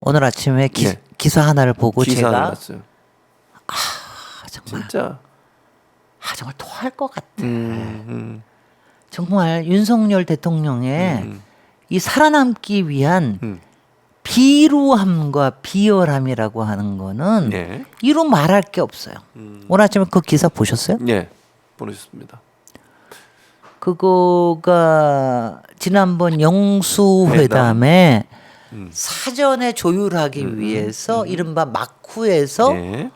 오늘 아침에 네. 기사 하나를 보고 기사 제가 났어요. 정말 진짜. 정말 토할 것 같아. 음. 정말 윤석열 대통령의 음. 이 살아남기 위한 음. 비루함과 비열함이라고 하는 거는 네. 이루 말할 게 없어요. 오늘 아침에 그 기사 보셨어요? 네. 보내셨습니다. 그거가 지난번 영수회담에 사전에 조율하기 위해서 이른바 막후에서 네.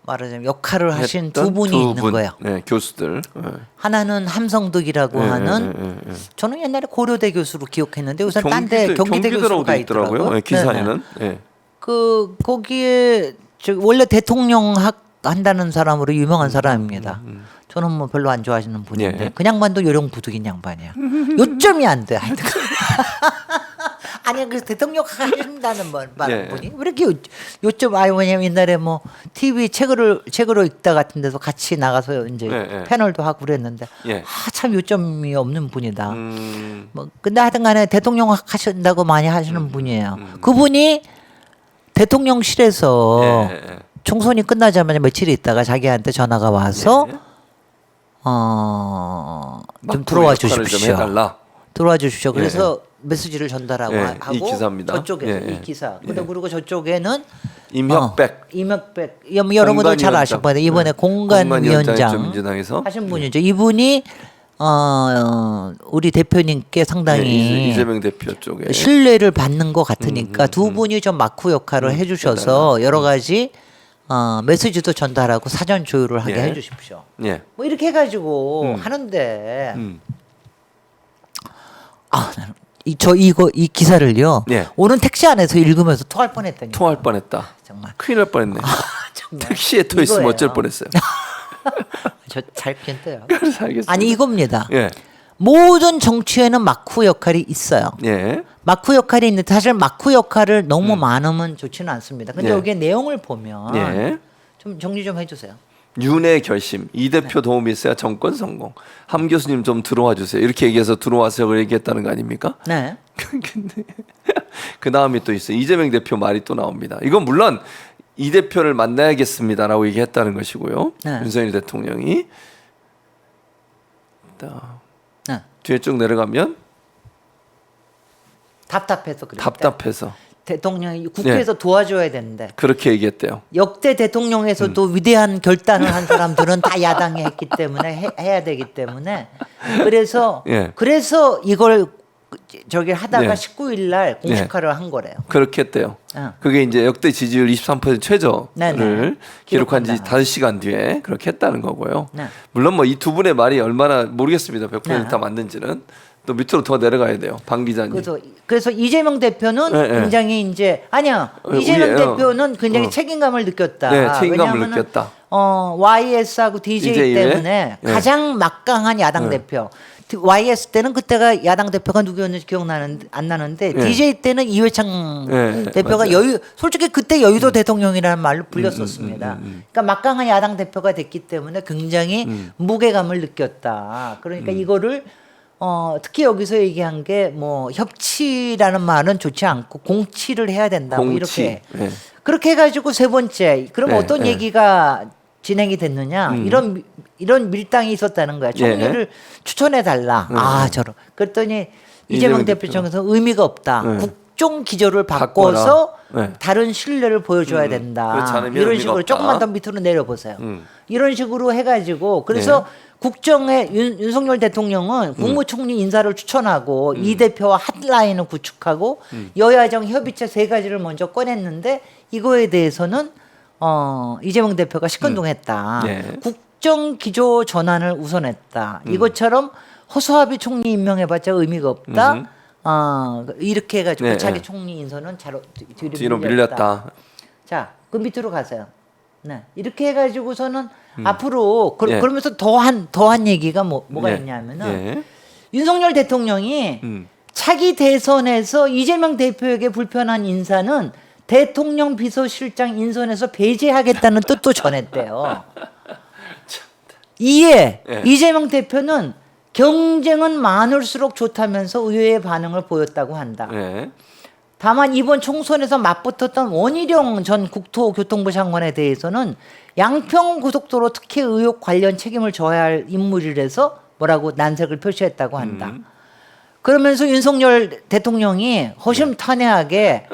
말하자면 역할을 하신 했던 두 분이 있는 분. 거예요. 네, 교수들. 네. 하나는 함성득이라고 하는 네. 저는 옛날에 고려대 교수로 기억했는데 요새 딴데 경기대 경기도라고 교수가 돼 있더라고요. 네, 기사에는. 네. 그 거기에 원래 대통령학 한다는 사람으로 유명한 사람입니다. 저는 뭐 별로 안 좋아하시는 분인데 예. 그냥 반도 요령부득인 양반이야. 요점이 안 돼. 하여튼. 아니 그래서 대통령 하신다는 예. 분이 왜 이렇게 요점 뭐냐면 옛날에 뭐 TV 책으로 읽다 같은 데서 같이 나가서 이제 예. 패널도 하고 그랬는데 예. 참 요점이 없는 분이다. 음. 뭐 근데 하여튼간에 대통령 하신다고 많이 하시는 분이에요. 그분이 대통령실에서 예. 총선이 끝나자마자 며칠 있다가 자기한테 전화가 와서 예. 좀 들어와 주십시오. 좀 해달라. 들어와 주십시오. 그래서 메시지를 전달하고 예, 하고 이 기사입니다. 저쪽에서 예, 이 기사. 근데 그리고 저쪽에는 임혁백. 임혁백 여러분들 잘 아실 거예요. 이번에 공간위원장 민주당에서 하신 분이죠. 이분이 우리 대표님께 상당히 이재명 대표 쪽에 신뢰를 받는 것 같으니까 두 분이 좀 막후 역할을 해주셔서 여러 가지 메시지도 전달하고 사전 조율을 하게 예. 해주십시오. 예. 뭐 이렇게 해가지고 하는데 나는 이 기사를요. 예. 오는 택시 안에서 읽으면서 토할 뻔했더니 통할 뻔했다. 정말 큰일 날 뻔했네. 정말 택시에 터 있으면 이거예요. 어쩔 뻔했어요. 저 잘 핀대요. 그래서 알겠습니다. 아니 이겁니다. 예. 모든 정치에는 막후 역할이 있어요. 예. 막후 역할이 있는데 사실 막후 역할을 너무 많으면 좋지는 않습니다. 근데 예. 여기에 내용을 보면 예. 좀 정리 좀 해주세요. 윤의 결심, 이 대표 도움이 있어야 정권 성공. 함 교수님 좀 들어와 주세요. 이렇게 얘기해서 들어와서 얘기했다는 거 아닙니까? 네. 근데 그 다음에 또 있어요. 이재명 대표 말이 또 나옵니다. 이건 물론 이 대표를 만나야겠습니다라고 얘기했다는 것이고요. 네. 윤석열 대통령이 네. 뒤에 쭉 내려가면 답답해서 그래. 답답해서 대통령이 국회에서 도와줘야 되는데 그렇게 얘기했대요. 역대 대통령에서도 위대한 결단을 한 사람들은 다 야당이 했기 때문에 해야 되기 때문에 그래서 예. 이걸 저기 하다가 예. 19일 날 공식화를 한 거래요. 그렇게 했대요. 그게 이제 역대 지지율 23% 최저를 네네. 기록한 지 기록한다. 5시간 뒤에 그렇게 했다는 거고요. 네. 물론 뭐 이 두 분의 말이 얼마나 모르겠습니다. 100% 다 네. 맞는지는 또 밑으로 더 내려가야 돼요. 방 기자님. 그래서 이재명 대표는 예, 예. 굉장히 이제 이재명 대표는 굉장히 책임감을 느꼈다. 네, 책임감을 왜냐하면은 느꼈다. YS하고 DJ DJ 에? 때문에 예. 가장 막강한 야당 대표. YS 때는 그때가 야당 대표가 누구였는지 안 나는데 예. DJ 때는 이회창 예, 대표가 맞아요. 솔직히 그때 여의도 대통령이라는 말로 불렸었습니다. 그러니까 막강한 야당 대표가 됐기 때문에 굉장히 무게감을 느꼈다. 그러니까 이거를 특히 여기서 얘기한 게 뭐 협치라는 말은 좋지 않고 공치를 해야 된다. 뭐 공치. 이렇게 예. 그렇게 해가지고 세 번째 그럼 네, 어떤 네. 얘기가 진행이 됐느냐 이런 밀당이 있었다는 거야. 총리를 추천해 달라. 저런. 그랬더니 이재명 대표 쪽에서 의미가 없다. 네. 국정 기조를 바꿔서 네. 다른 신뢰를 보여줘야 그렇지 된다. 않으면 이런 의미가 식으로 없다. 조금만 더 밑으로 내려보세요. 이런 식으로 해가지고 그래서 국정에 윤석열 대통령은 국무총리 인사를 추천하고 이 대표와 핫라인을 구축하고 여야정 협의체 3가지를 먼저 꺼냈는데 이거에 대해서는 이재명 대표가 시큰둥했다. 네. 국정 기조 전환을 우선했다. 이것처럼 허수아비 총리 임명해봤자 의미가 없다. 이렇게 해가지고 네, 자기 네. 총리 인선은 뒤로 밀렸다. 자, 그 밑으로 가세요. 네, 이렇게 해가지고서는 앞으로 예. 그러면서 더한 얘기가 뭐가 예. 있냐면은 예. 윤석열 대통령이 차기 대선에서 이재명 대표에게 불편한 인사는 대통령 비서실장 인선에서 배제하겠다는 뜻도 전했대요. 이에 예. 이재명 대표는 경쟁은 많을수록 좋다면서 의외의 반응을 보였다고 한다. 예. 다만 이번 총선에서 맞붙었던 원희룡 전 국토교통부 장관에 대해서는 양평고속도로 특혜 의혹 관련 책임을 져야 할 인물이라서 뭐라고 난색을 표시했다고 한다. 그러면서 윤석열 대통령이 허심탄회하게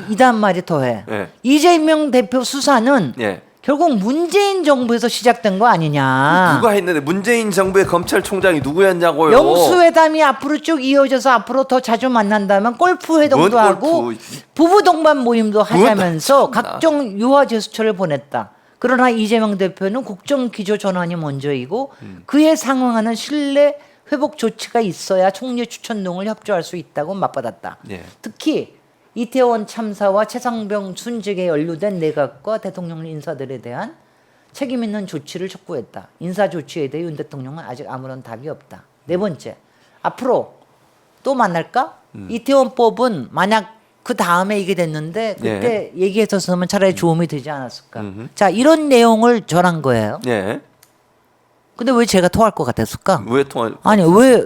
이단 말이 더해. 네. 이재명 대표 수사는 예. 결국 문재인 정부에서 시작된 거 아니냐. 누가 했는데 문재인 정부의 검찰총장이 누구였냐고요. 영수회담이 앞으로 쭉 이어져서 앞으로 더 자주 만난다면 골프 회동도 뭔 하고 골프. 부부 동반 모임도 하자면서 참나. 각종 유화 제스처를 보냈다. 그러나 이재명 대표는 국정 기조 전환이 먼저이고 그에 상응하는 신뢰 회복 조치가 있어야 총리 추천동을 협조할 수 있다고 맞받았다. 예. 특히 이태원 참사와 최상병 순직에 연루된 내각과 대통령 인사들에 대한 책임 있는 조치를 촉구했다. 인사 조치에 대해 윤 대통령은 아직 아무런 답이 없다. 네 번째, 앞으로 또 만날까? 이태원법은 만약 그 다음에 이게 됐는데 그때 얘기했었으면 차라리 도움이 되지 않았을까? 자, 이런 내용을 전한 거예요. 예. 근데 왜 제가 토할 것 같았을까? 왜 통화? 아니 왜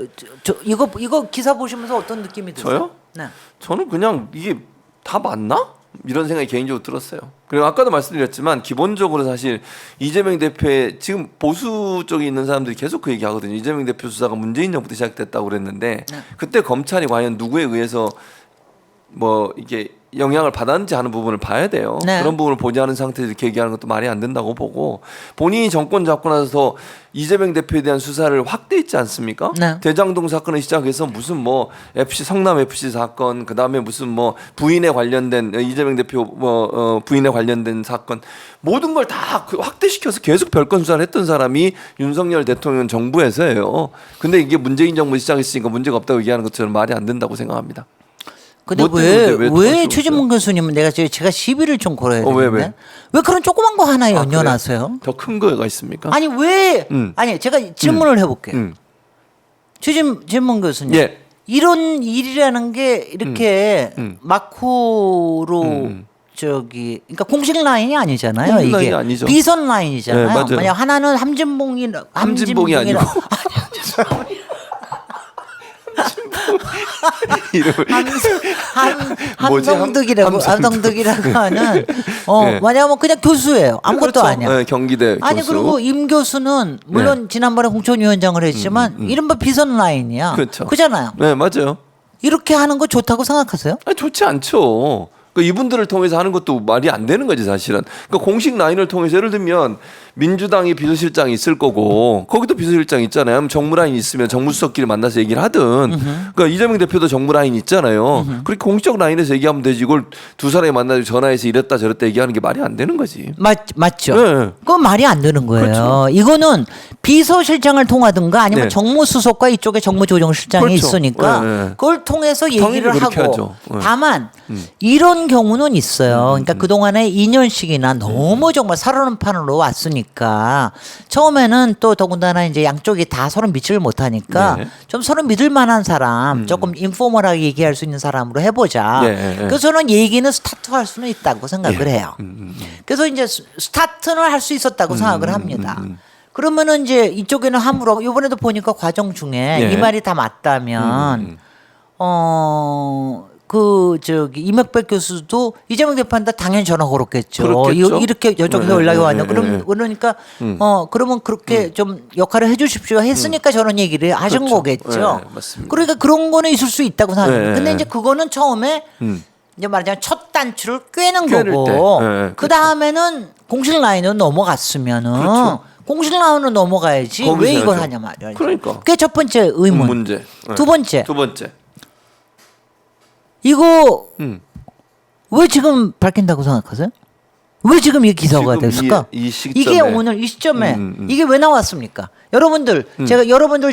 이거 기사 보시면서 어떤 느낌이 드세요? 저요? 네. 저는 그냥 이게 다 맞나? 이런 생각이 개인적으로 들었어요. 그리고 아까도 말씀드렸지만 기본적으로 사실 이재명 대표의 지금 보수 쪽에 있는 사람들이 계속 그 얘기하거든요. 이재명 대표 수사가 문재인 정부 때 시작됐다고 그랬는데 그때 검찰이 과연 누구에 의해서 뭐 이게 영향을 받았는지 하는 부분을 봐야 돼요. 네. 그런 부분을 보지 않은 상태에서 이렇게 얘기하는 것도 말이 안 된다고 보고 본인이 정권 잡고 나서 이재명 대표에 대한 수사를 확대했지 않습니까? 네. 대장동 사건을 시작해서 무슨 뭐 FC 성남 FC 사건 그다음에 무슨 뭐 부인에 관련된 이재명 대표 부인에 관련된 사건 모든 걸 다 확대시켜서 계속 별건 수사를 했던 사람이 윤석열 대통령 정부에서예요. 근데 이게 문재인 정부 시작했으니까 문제가 없다고 얘기하는 것처럼 말이 안 된다고 생각합니다. 근데 뭐 때문에 왜 왜 토하시고 최진문 교수님은 제가 시비를 좀 걸어야 되는데 왜? 왜 그런 조그만 거 하나에 아, 연연하세요? 더 큰 거가 있습니까? 아니 왜 아니 제가 질문을 해볼게요. 최진문 교수님 예. 이런 일이라는 게 이렇게 마코로 그러니까 공식 라인이 아니잖아요. 공식 이게 라인이 아니죠. 비선 라인이잖아요. 네, 맞아요. 만약 하나는 함진봉이 아니고 이름을 뭐지? 함성득이라고 하는 네. 만약에 그냥 교수예요. 아무것도 그렇죠. 아니야. 네, 경기대 아니 교수. 그리고 임 교수는 물론 지난번에 공천위원장을 했지만 이른바 비선 라인이야. 그렇죠. 그잖아요. 네, 맞아요. 이렇게 하는 거 좋다고 생각하세요? 아니, 좋지 않죠. 그러니까 이분들을 통해서 하는 것도 말이 안 되는 거지 사실은. 그러니까 공식 라인을 통해서 예를 들면 민주당이 비서실장이 있을 거고 거기도 비서실장 있잖아요. 그럼 정무 라인 있으면 정무수석끼리 만나서 얘기를 하든. 그러니까 이재명 대표도 정무 라인 있잖아요. 그렇게 공식 라인에서 얘기하면 되지. 이걸 두 사람이 만나서 전화해서 이랬다 저랬다 얘기하는 게 말이 안 되는 거지. 맞죠. 네. 그건 말이 안 되는 거예요. 그렇죠. 이거는 비서실장을 통하든가 아니면 네. 정무수석과 이쪽에 정무조정실장이 그렇죠. 있으니까 네, 네. 그걸 통해서 당연히 얘기를 그렇게 하고 하죠. 네. 다만 이런 경우는 있어요. 그러니까 그동안에 2년씩이나 너무 정말 살얼음 판으로 왔으니까 처음에는 또 더군다나 이제 양쪽이 다 서로 믿지를 못하니까 네. 좀 서로 믿을 만한 사람 조금 인포멀하게 얘기할 수 있는 사람으로 해보자. 네. 그래서 저는 얘기는 스타트할 수는 있다고 생각을 해요. 그래서 이제 스타트는 할 수 있었다고 생각을 합니다. 그러면은 이제 이쪽에는 함부로 이번에도 보니까 과정 중에 예. 이 말이 다 맞다면 이명백 교수도 이재명 대표한테 당연히 전화 걸었겠죠. 그렇겠죠. 이렇게 여쪽에서 네, 연락이 네, 왔냐. 네, 네. 그러니까 그러면 그렇게 좀 역할을 해주십시오 했으니까 저런 얘기를 하신 그렇죠. 거겠죠. 네, 맞습니다. 그러니까 그런 거는 있을 수 있다고 생각합니다. 네, 근데 네. 이제 그거는 처음에 이제 말하자면 첫 단추를 꿰는 꿰를 거고 때. 네, 그 다음에는 공식 라인으로 넘어갔으면은 그렇죠. 공식 라인으로 넘어가야지 거기서 왜 이걸 해야죠. 하냐 말이야. 그러니까. 그게 첫 번째 의문. 문제. 네. 두 번째 두 번째. 이거 왜 지금 밝힌다고 생각하세요? 왜 지금 이 기사가 지금 됐을까? 이 시점에. 이게 오늘 이 시점에 이게 왜 나왔습니까? 여러분들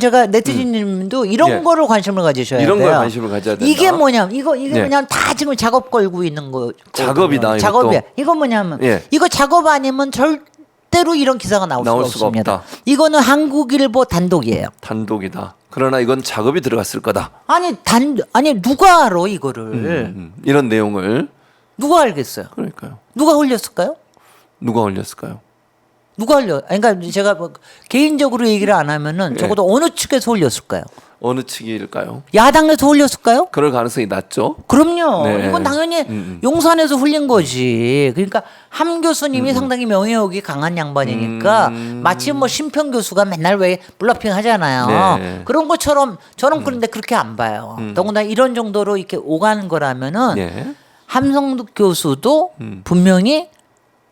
제가 네티즌님도 이런 예. 거를 관심을 가지셔야 이런 돼요. 거에 관심을 가져야 된다. 이게 뭐냐면 이게 네. 뭐냐면 다 지금 작업 걸고 있는 거. 작업이다, 이것도. 작업이야. 이거 뭐냐면 예. 이거 작업 아니면 절대로 이런 기사가 나올 수가 없습니다. 없다. 이거는 한국일보 단독이에요. 단독이다. 그러나 이건 작업이 들어갔을 거다. 아니 누가 알아 이거를? 이런 내용을 누가 알겠어요? 그러니까요. 누가 올렸을까요? 누가 올렸을까요? 누가 올려? 그러니까 제가 뭐 개인적으로 얘기를 안 하면은 적어도 어느 측에서 올렸을까요? 어느 측일까요? 야당에서 올렸을까요? 그럴 가능성이 낮죠. 그럼요. 네. 이건 당연히 용산에서 흘린 거지. 그러니까 함 교수님이 상당히 명예욕이 강한 양반이니까 마치 뭐 심평 교수가 맨날 왜 블러핑 하잖아요. 네. 그런 것처럼 저는 그런데 그렇게 안 봐요. 더군다나 이런 정도로 이렇게 오가는 거라면은 네. 함성득 교수도 분명히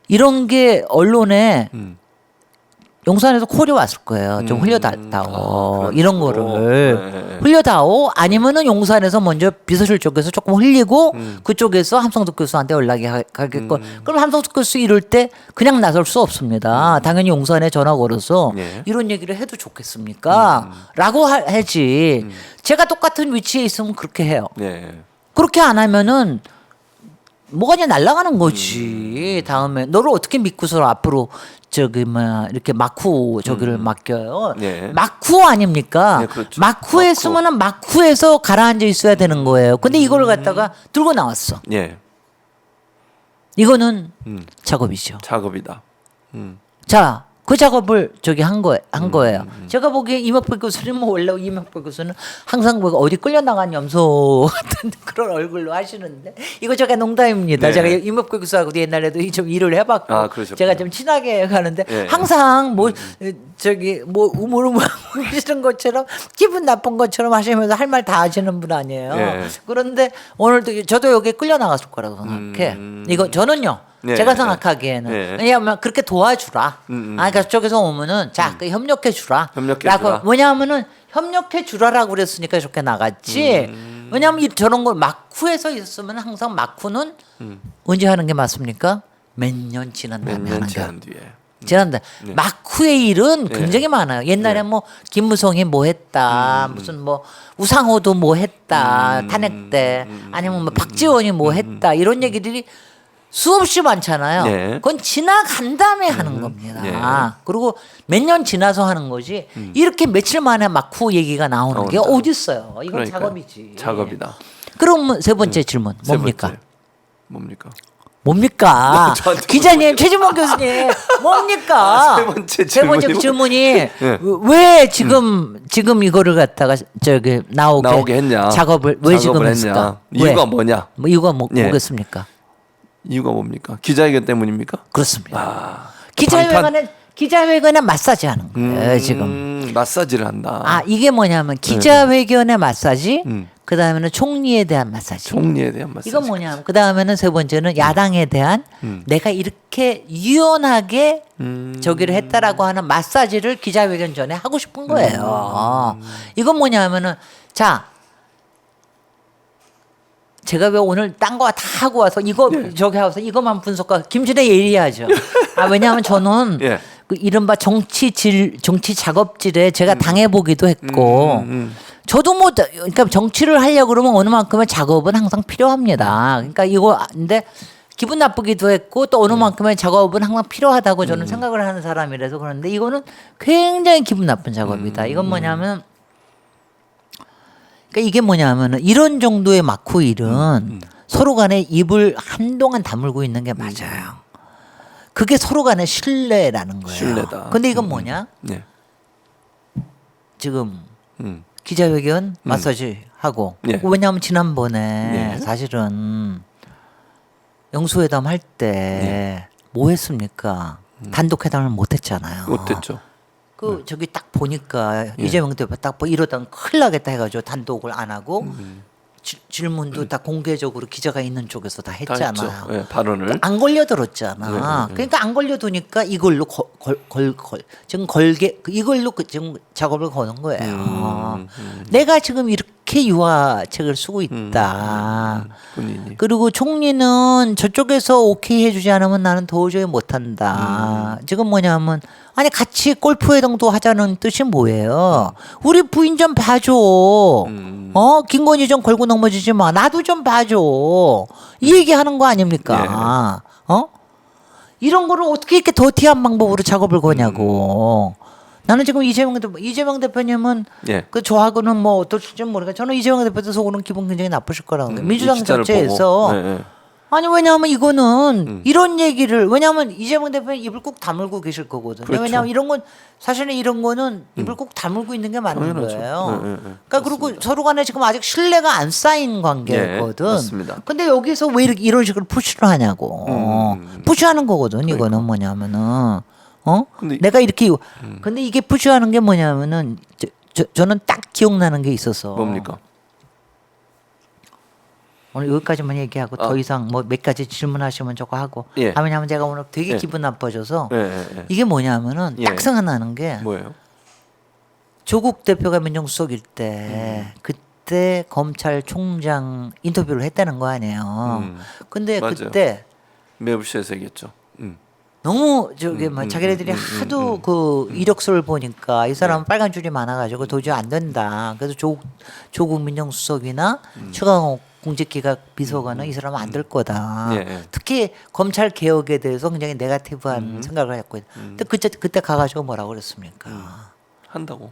이런 게 언론에 용산에서 콜이 왔을 거예요. 좀 흘려다오. 이런 거를 흘려다오. 아니면은 용산에서 먼저 비서실 쪽에서 조금 흘리고 그쪽에서 함성득 교수한테 연락이 가겠고. 그럼 함성득 교수 이럴 때 그냥 나설 수 없습니다. 당연히 용산에 전화 걸어서 네. 이런 얘기를 해도 좋겠습니까? 라고 하지. 제가 똑같은 위치에 있으면 그렇게 해요. 네. 그렇게 안 하면은 뭐가 이제 날아가는 거지. 다음에 너를 어떻게 믿고서 앞으로 저기 뭐야 이렇게 마쿠 저기를 맡겨요. 네. 마쿠 아닙니까? 네, 그렇죠. 마쿠에 마쿠. 쓰면은 마쿠에서 가라앉아 있어야 되는 거예요. 근데 이걸 갖다가 들고 나왔어. 예. 이거는 작업이죠. 작업이다. 자, 그 작업을 저기 한 거예요. 제가 보기에 이명박 교수는 뭐 원래 이명박 교수는 항상 뭐 어디 끌려나간 염소 같은 그런 얼굴로 하시는데 이거 제가 농담입니다. 네. 제가 이명박 교수하고도 옛날에도 좀 일을 해봤고 아, 그러셨구나. 제가 좀 친하게 가는데 네. 항상 뭐 저기 뭐 우물우물하시는 것처럼 기분 나쁜 것처럼 하시면서 할 말 다 하시는 분 아니에요. 네. 그런데 오늘도 저도 여기 끌려나갔을 거라고 생각해. 이거 저는요. 네. 제가 생각하기에는 네. 왜냐하면 그렇게 도와주라. 그러니까 저쪽에서 오면은 자 그 협력해 주라. 협력해주라. 뭐냐면은 협력해 주라라고 그랬으니까 저렇게 나갔지. 왜냐하면 저런 걸 마쿠에서 있었으면 항상 마쿠는 언제 하는 게 맞습니까? 몇 년 지난 다음에 몇 하는 년 게. 지난 뒤에. 지난다. 마쿠의 일은 네. 굉장히 많아요. 옛날에 뭐 김무성이 뭐 했다, 무슨 뭐 우상호도 뭐 했다, 탄핵 때, 아니면 뭐 박지원이 뭐 했다 이런 얘기들이 수없이 많잖아요. 네. 그건 지나간 다음에 하는 겁니다. 네. 그리고 몇 년 지나서 하는 거지. 이렇게 며칠 만에 마쿠 얘기가 나오는 게 나온다. 어디 있어요? 이건 그러니까 작업이지. 작업이다. 그럼 세 번째 질문 세 뭡니까? 번째. 뭡니까? 뭡니까? 저한테 기자님, 최진봉 교수님, 뭡니까? 아, 세 번째 세 번째 질문이 질문이 네. 왜 지금 이거를 갖다가 저기 나오게 했냐? 작업을 왜 지금 작업을 했을까? 했냐? 이유가 왜? 뭐냐? 뭐 이유가 예. 뭐겠습니까? 이유가 뭡니까? 기자회견 때문입니까? 그렇습니다. 아, 기자회견에 마사지 하는 거예요 지금. 마사지를 한다. 아 이게 뭐냐면 기자회견의 마사지, 그 다음에는 총리에 대한 마사지. 총리에 대한 마사지. 이건 뭐냐면 그 다음에는 세 번째는 야당에 대한 내가 이렇게 유연하게 저기를 했다라고 하는 마사지를 기자회견 전에 하고 싶은 거예요. 이건 뭐냐면은 자 제가 왜 오늘 딴 거 다 하고 와서 이거 저기 하고서 이것만 분석하고 김준혜 예리하죠. 아 왜냐하면 저는 예. 그 이른바 정치 작업질에 제가 당해보기도 했고 저도 뭐 그러니까 정치를 하려고 그러면 어느 만큼의 작업은 항상 필요합니다. 그러니까 이거 근데 기분 나쁘기도 했고 또 어느 만큼의 작업은 항상 필요하다고 저는 생각을 하는 사람이라서 그런데 이거는 굉장히 기분 나쁜 작업이다. 이건 뭐냐면 그러니까 이게 뭐냐면은 이런 정도의 마쿠 일은 서로 간에 입을 한동안 다물고 있는 게 맞아요. 그게 서로 간의 신뢰라는 거예요. 신뢰다. 근데 이건 뭐냐? 네. 지금 음. 기자회견 마사지 하고 예. 왜냐하면 지난번에 예. 사실은 영수회담 할 때 뭐 했습니까? 단독 회담을 못 했잖아요. 못했죠. 그 저기 딱 보니까 이재명 대표 딱 이러다가 큰일 나겠다 해가지고 단독을 안 하고 질문도 다 공개적으로 기자가 있는 쪽에서 다 다 했잖아요. 했죠. 예, 발언을. 안 걸려들었잖아. 그러니까 안 걸려두니까 이걸로 지금 걸게 이걸로 지금 작업을 거는 거예요. 내가 지금 이렇게 유화책을 쓰고 있다. 본인이. 그리고 총리는 저쪽에서 오케이 해주지 않으면 나는 도저히 못한다. 지금 뭐냐면 아니 같이 골프 회동도 하자는 뜻이 뭐예요? 우리 부인 좀 봐줘. 김건희 좀 걸고 넘어지지 마. 나도 좀 봐줘. 이 얘기하는 거 아닙니까? 이런 거를 어떻게 이렇게 더티한 방법으로 작업을 거냐고. 나는 지금 이재명 대표님은 예. 그 저하고는 뭐 어떨지 모르겠. 저는 이재명 대표도 속으로는 기분 굉장히 나쁘실 거라고. 민주당 기자를 자체에서 보고. 예, 예. 아니 왜냐하면 이거는 이런 얘기를 왜냐하면 이재명 대표는 입을 꼭 다물고 계실 거거든요. 그렇죠. 왜냐하면 이런 건 사실은 이런 거는 입을 꼭 다물고 있는 게 맞는 당연하죠. 거예요. 네, 네, 네. 그러니까 그리고 서로 간에 지금 아직 신뢰가 안 쌓인 관계거든. 네, 맞습니다. 근데 여기서 왜 이런 식으로 푸시를 하냐고. 푸시하는 거거든. 이거는 뭐냐면은 근데 내가 이렇게 근데 이게 푸시하는 게 뭐냐면은 저는 딱 기억나는 게 있어서 뭡니까? 오늘 여기까지만 얘기하고 더 이상 뭐 몇 가지 질문하시면 저거 하고. 예. 왜냐하면 제가 오늘 되게 예. 기분 나빠져서 예, 예, 예. 이게 뭐냐면은 예. 딱 생각나는 게 뭐예요? 조국 대표가 민정수석일 때 그때 검찰총장 인터뷰를 했다는 거 아니에요. 근데 맞아요. 그때 매부시에서 얘기했죠. 너무 저기 막 자기네들이 하도 그 이력서를 보니까 이 사람은 네. 빨간 줄이 많아가지고 도저히 안 된다. 그래서 조국 민정수석이나 최강욱 공직기각 비서관은 이 사람은 안 될 거다. 예, 예. 특히 검찰 개혁에 대해서 굉장히 네거티브한 생각을 했고, 근데 그때 가가지고 뭐라고 그랬습니까? 한다고.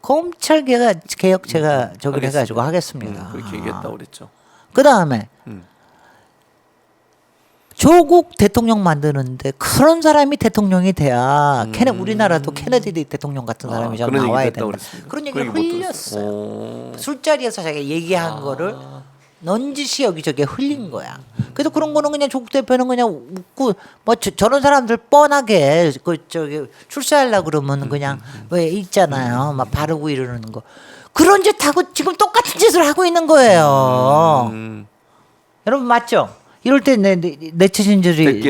검찰 개혁 제가 저기 하겠습니다. 해가지고 하겠습니다. 그렇게 얘기했다고 그랬죠. 그 다음에 음. 조국 대통령 만드는데 그런 사람이 대통령이 돼야 우리나라도 케네디 대통령 같은 사람이 좀 그런 나와야 얘기 했다고 된다. 그랬습니까? 그런 그 얘기를 얘기 못 흘렸어요. 들었어요. 오. 술자리에서 자기가 얘기한 거를 넌지시 여기저기 흘린 거야. 그래서 그런 거는 그냥 조국 대표는 그냥 웃고 뭐 저런 사람들 뻔하게 그 저기 출세하려고 그러면 그냥 왜 있잖아요. 막 바르고 이러는 거. 그런 짓 하고 지금 똑같은 짓을 하고 있는 거예요. 여러분 맞죠? 이럴 때 내 채신들이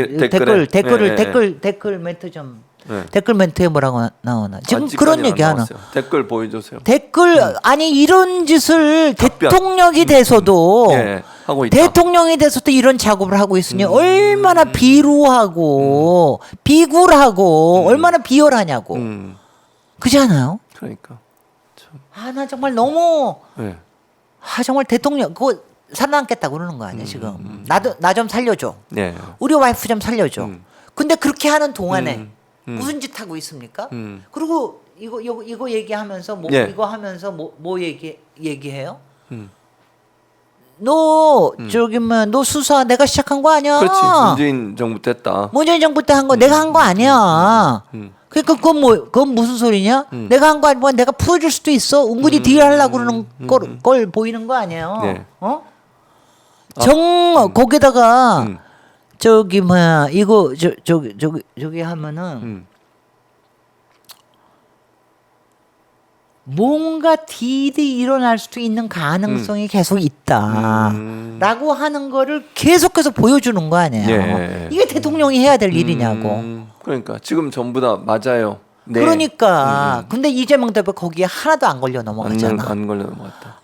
댓글 멘트 좀 네. 댓글 멘트에 뭐라고 나오나 지금 아직까지는 그런 안 얘기 하나 나왔어요. 댓글 보여주세요. 댓글 아니 이런 짓을 답변. 대통령이 돼서도 예, 하고 있다. 대통령이 돼서도 이런 작업을 하고 있으니 얼마나 비루하고 비굴하고 얼마나 비열하냐고 그렇지 않아요? 그러니까. 참. 아 나 정말 너무 네. 정말 대통령 그거 살아남겠다고 그러는 거 아니야 지금 나 좀 살려줘 네. 우리 와이프 좀 살려줘 근데 그렇게 하는 동안에 음. 무슨 짓 하고 있습니까? 음. 그리고 이거 얘기하면서 뭐 예. 이거 하면서 뭐 얘기해요? 음. 너 저기 뭐 너 수사 내가 시작한 거 아니야? 그렇지. 문재인 정부 됐다. 문재인 정부 때 한 거 내가 한 거 아니야. 그러니까 그건 무슨 소리냐? 내가 한 거 아니고 내가 풀어줄 수도 있어. 은근히 딜하려고 그러는 걸 보이는 거 아니에요? 네. 거기다가 저기 뭐야 이거 저기 하면은 뭔가 딜이 일어날 수도 있는 가능성이 계속 있다라고 하는 거를 계속해서 보여주는 거 아니에요? 예. 이게 대통령이 해야 될 일이냐고. 그러니까 지금 전부 다 맞아요. 네. 그러니까 근데 이재명 대표 거기에 하나도 안 걸려 넘어가잖아. 안 걸려 넘어갔다.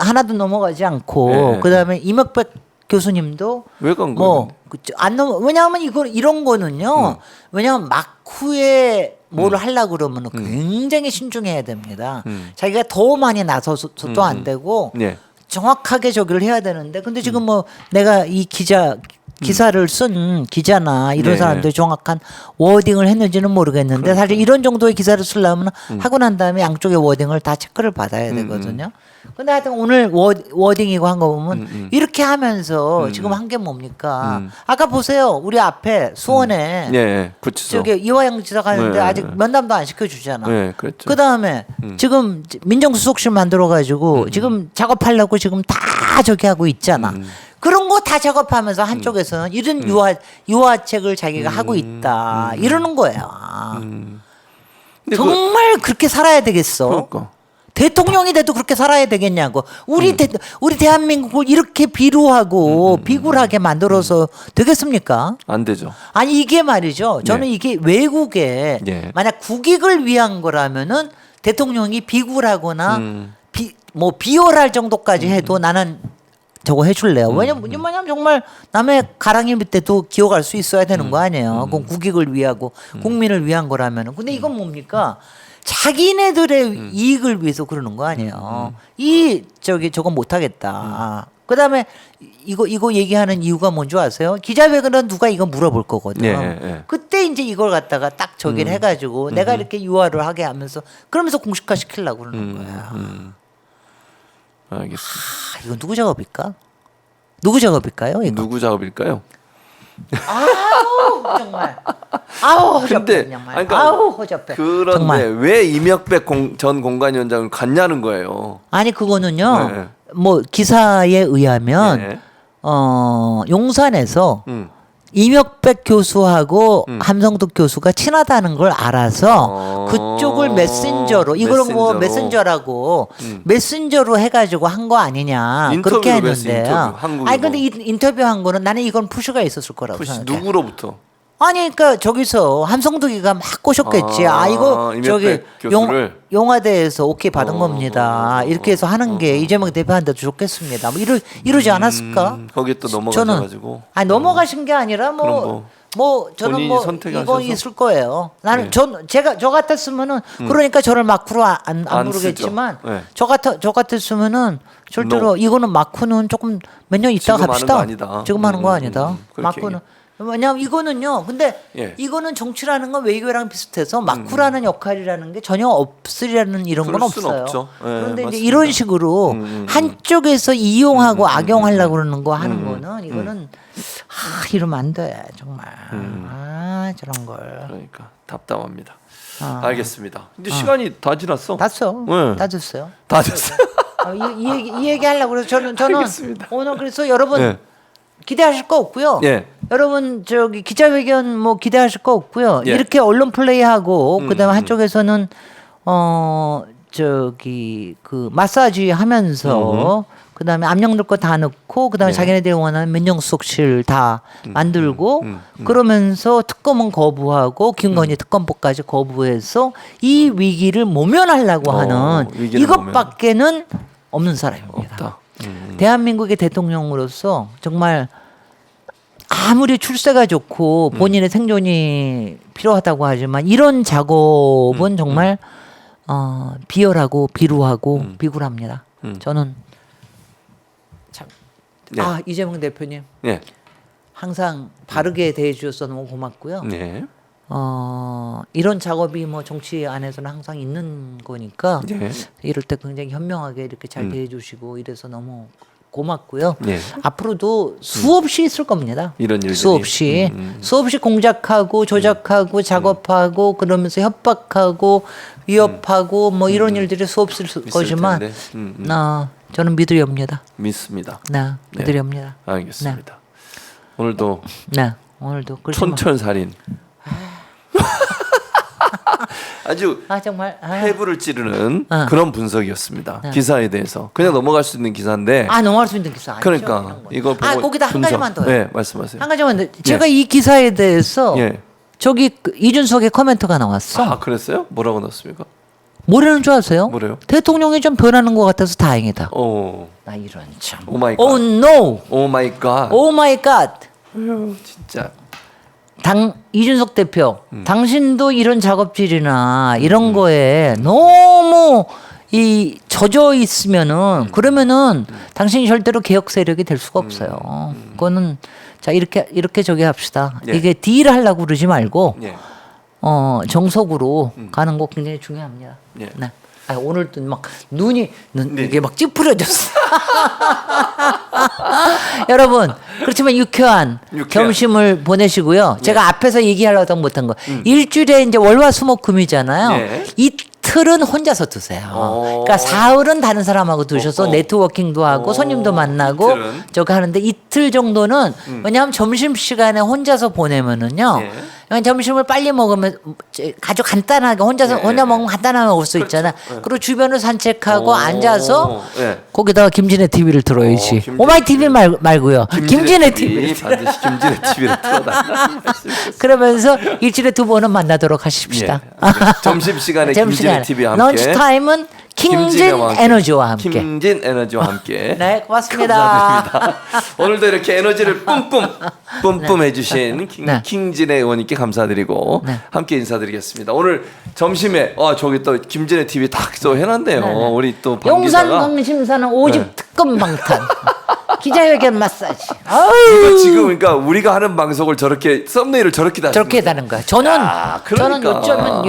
하나도 넘어가지 않고 네. 그다음에 이명박 교수님도 왜 간 거예요? 안 넘어 왜냐하면 이런 거는요. 왜냐하면 막후에 뭐를 하려고 그러면 굉장히 신중해야 됩니다. 자기가 더 많이 나서서도 안 되고 네. 정확하게 저기를 해야 되는데 근데 지금 뭐 내가 이 기사를 쓴 기자나 이런 네. 사람들이 정확한 워딩을 했는지는 모르겠는데 사실 이런 정도의 기사를 쓰려면 하고 난 다음에 양쪽의 워딩을 다 체크를 받아야 되거든요. 근데 하여튼 오늘 워딩이고 한 거 보면 이렇게 하면서 지금 한 게 뭡니까? 아까 보세요. 우리 앞에 수원에 예, 구치소. 저기 이화영 지사 가는데 네, 아직 네. 면담도 안 시켜주잖아. 네, 그랬죠. 그 다음에 지금 민정수석실 만들어가지고 지금 작업하려고 지금 다 저기 하고 있잖아. 그런 거 다 작업하면서 한쪽에서는 이런 유화책을 자기가 하고 있다 이러는 거야. 근데 정말 그렇게 살아야 되겠어? 그러니까. 대통령이 돼도 그렇게 살아야 되겠냐고. 우리 대한민국을 이렇게 비루하고 비굴하게 만들어서 되겠습니까? 안 되죠. 아니 이게 말이죠. 저는 네. 이게 외국에 예. 만약 국익을 위한 거라면은 대통령이 비굴하거나 비열할 정도까지 해도 나는 저거 해줄래요. 왜냐면 정말 남의 가랑이 밑에도 기어갈 수 있어야 되는 거 아니에요. 그건 국익을 위하고 국민을 위한 거라면은. 근데 이건 뭡니까? 자기네들의 이익을 위해서 그러는 거 아니에요. 저건 못하겠다. 그다음에 이거 얘기하는 이유가 뭔지 아세요? 기자회견은 누가 이거 물어볼 거거든. 예. 그때 이제 이걸 갖다가 딱 저기를 해가지고 내가 이렇게 유화를 하게 하면서 그러면서 공식화 시키려고 그러는 거야. 알겠습니다. 이거 누구 작업일까? 누구 작업일까요? 이거? 누구 작업일까요? 아우 정말. 아우 허접해 근데 정말. 아니, 그러니까 아우 허접해. 그런데 정말. 왜 이명백 전 공관위원장을 갔냐는 거예요. 아니 그거는요. 네. 뭐 기사에 의하면 네. 용산에서 음. 이명백 교수하고 함성득 교수가 친하다는 걸 알아서 그쪽을 메신저로 이걸 뭐 메신저라고 메신저로 해가지고 한 거 아니냐 그렇게 인터뷰로 했어, 했는데요. 인터뷰. 한국일보. 아니 근데 이 인터뷰한 거는 나는 이건 푸시가 있었을 거라고 혹시 생각해. 누구로부터? 아니 그러니까 저기서 함성득이가 막 꼬셨겠지. 이거 이명백 저기 교수를? 용화대에서 오케이 받은 겁니다. 이렇게 해서 하는 게 이재명 대표한테도 좋겠습니다. 뭐 이러지 않았을까? 거기에 또 넘어가셔가지고. 아니 넘어가신 게 아니라 그럼 뭐 저는 본인이 뭐 선택하셔서? 이거 있을 거예요. 나는 네. 저 같았으면은 그러니까 저를 마크로 안 안 부르겠지만 쓰죠. 네. 저 같았으면은 절대로 이거는 마크는 조금 몇 년 있다가 지금 하는 합시다. 거 아니다. 지금 하는 거 아니다. 그렇게 마크는 왜냐면 이거는요. 근데 예. 이거는 정치라는 건 외교랑 비슷해서 마크라는 역할이라는 게 전혀 없으리라는 이런 건 그럴 수는 없어요. 없죠. 예, 그런데 이제 맞습니다. 이런 식으로 한쪽에서 이용하고 악용하려고 그러는 거 하는 거는 이거는 이러면 안 돼. 정말. 저런 걸. 그러니까 답답합니다. 아. 알겠습니다. 근데 시간이 다 지났어. 다 써. 네. 다 줬어요. 다 됐어요. 이 얘기 하려고 그래서 저는 알겠습니다. 오늘 그래서 여러분 네. 기대하실 거 없고요. 예. 여러분 저기 기자회견 뭐 기대하실 거 없고요. 예. 이렇게 언론 플레이하고 그다음에 한쪽에서는 저기 그 마사지 하면서 그다음에 압력들 거 다 넣고 그다음에 네. 자기네들이 원하는 민정수석실 다 만들고 그러면서 특검은 거부하고 김건희 특검법까지 거부해서 이 위기를 모면하려고 하는 위기를 이것밖에는 없는 사람입니다. 없다. 대한민국의 대통령으로서 정말 아무리 출세가 좋고 본인의 생존이 필요하다고 하지만 이런 작업은 정말 비열하고 비루하고 비굴합니다. 저는 참 네. 이재명 대표님 네. 항상 바르게 대해주셔서 너무 고맙고요. 네. 이런 작업이 뭐 정치 안에서는 항상 있는 거니까 네. 이럴 때 굉장히 현명하게 이렇게 잘 대해주시고 이래서 너무 고맙고요. 네. 앞으로도 수없이 있을 겁니다. 이런 일들이. 수없이 공작하고 조작하고 작업하고 그러면서 협박하고 위협하고 뭐 이런 일들이 수없이 있을 거지만 텐데. 저는 믿으렵니다. 믿습니다. 네, 믿으렵니다. 알겠습니다. 오늘도 네, 오늘도 그렇지만 촌철살인. 아주 정말 폐부를 찌르는 그런 분석이었습니다. 기사에 대해서 그냥 넘어갈 수 있는 기사인데. 넘어갈 수 있는 기사 아니죠? 그러니까 이걸 보고 거기다 한 가지만 더요. 네, 말씀하세요. 한 가지만 더. 제가 이 기사에 대해서 예. 저기 이준석의 코멘트가 나왔어. 그랬어요? 뭐라고 넣었습니까? 뭐라는 줄 아세요? 뭐래요? 대통령이 좀 변하는 것 같아서 다행이다. 나 이런 참. 오 마이 갓. Oh no. 오 마이 갓. Oh my God. 진짜. 이준석 대표, 당신도 이런 작업질이나 이런 거에 너무 젖어 있으면은 그러면은 당신이 절대로 개혁 세력이 될 수가 없어요. 그거는 자 이렇게 저기 합시다. 예. 이게 딜 하려고 그러지 말고 예. 정석으로 가는 거 굉장히 중요합니다. 예. 네. 오늘도 막 눈이 네. 이게 막 찌푸려졌어. 여러분 그렇지만 유쾌한 점심을 보내시고요. 제가 앞에서 얘기하려다 못한 거 일주일에 이제 월화수목금이잖아요. 네. 이틀은 혼자서 드세요. 그러니까 사흘은 다른 사람하고 드셔서 네트워킹도 하고 손님도 만나고 이틀은? 저거 하는데 이틀 정도는 왜냐하면 점심 시간에 혼자서 보내면은요. 예. 그냥 점심을 빨리 먹으면 아주 간단하게 혼자 먹으면 간단하게 먹을 수 있잖아. 그리고 주변을 산책하고 앉아서 거기다가 김진애 TV를 들어야지. 김진애 오마이 TV 말고요. 김진애 TV. 반드시 김진애 TV를 틀어달라. 그러면서 일주일에 2번은 만나도록 하십시다. 점심 시간에 김진애 TV와 함께. 런치 타임은 킹진 에너지와 함께. 킹진 에너지와 함께. 네, 고맙습니다. 감사드립니다. 오늘도 이렇게 에너지를 뿜뿜 해주신 킹진의 의원님께 감사드리고 함께 인사드리겠습니다. 오늘 점심에 저기 또 김진애 TV 딱 또 해놨네요. 우리 또 방 용산 기자가. 강심사는 오집 특검 방탄. 기자회견 마사지. 이거 지금 그러니까 우리가 하는 방송을 저렇게 썸네일을 저렇게 다 저렇게 해다는 거야. 저는 그러니까. 어쩌면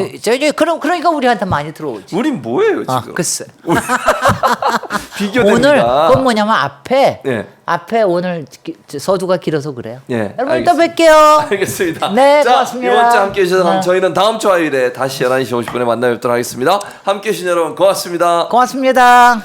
그러니까 우리한테 많이 들어오지. 우린 뭐예요 지금? 글쎄. 비교됩니다. 오늘 그건 뭐냐면 예. 앞에 오늘 서두가 길어서 그래요. 예, 여러분 또 알겠습니다. 뵐게요. 알겠습니다. 네, 자, 고맙습니다. 이번 주 함께 해주셔서 네. 저희는 다음 주 화요일에 다시 11시 50분에 만나 뵙도록 하겠습니다. 함께 해주신 여러분 고맙습니다. 고맙습니다.